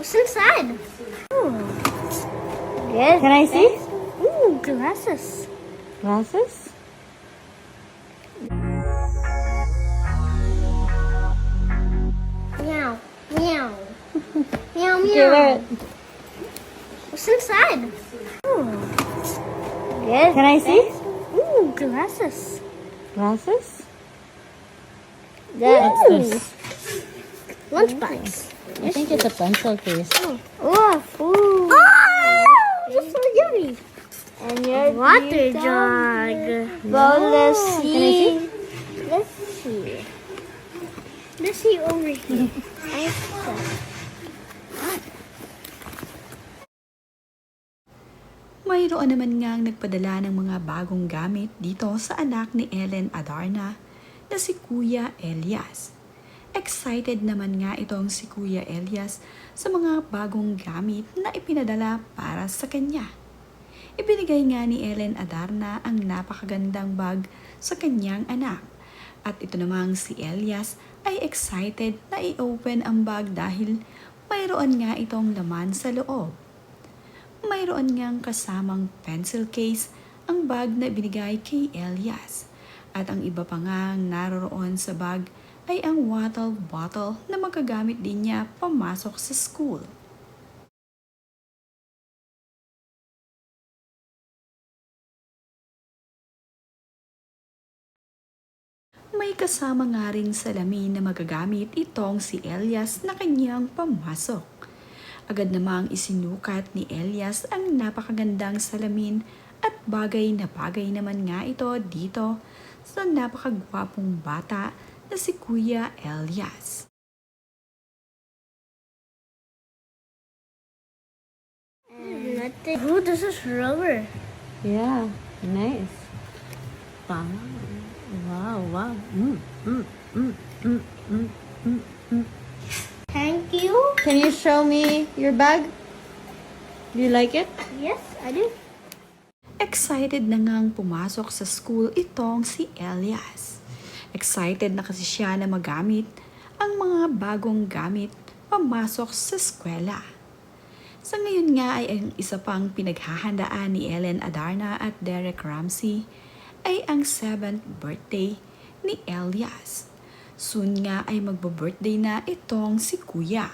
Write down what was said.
What's inside? Ooh. Yes. Can I see? Ooh, glasses. Glasses? Meow. Meow. Meow, meow. Okay, wear it. What's inside? Ooh. Yes. Can I see? Ooh, glasses. Glasses? What's this? Lunchbox. I think it's a pencil case. Oh, food. Oh, that's so yummy. And your Water jug. Well, let's see. Can I see? Let's see. Let's see over here. Mayroon naman ngang nagpadala ng mga bagong gamit dito sa anak ni Ellen Adarna na si Kuya Elias. Excited naman nga itong si Kuya Elias sa mga bagong gamit na ipinadala para sa kanya. Ibinigay nga ni Ellen Adarna ang napakagandang bag sa kanyang anak. At ito namang si Elias ay excited na i-open ang bag dahil mayroon nga itong laman sa loob. Mayroon ngang kasamang pencil case ang bag na binigay kay Elias. At ang iba pa ngang naroroon sa bag ay ang water bottle na magagamit din niya pamasok sa school. May kasama nga ring salamin na magagamit itong si Elias na kanyang pamasok. Agad namang isinukat ni Elias ang napakagandang salamin at bagay na bagay naman nga ito dito sa napakagwapong bata na si Kuya Elias. Oh, this is rubber. Yeah, nice. Wow, wow, wow. Thank you. Can you show me your bag? Do you like it? Yes, I do. Excited na ngang pumasok sa school itong si Elias. Excited na kasi siya na magamit ang mga bagong gamit pamasok sa eskwela. Sa ngayon nga ay ang isa pang pinaghahandaan ni Ellen Adarna at Derek Ramsey ay ang 7th birthday ni Elias. Soon nga ay magbo-birthday na itong si Kuya.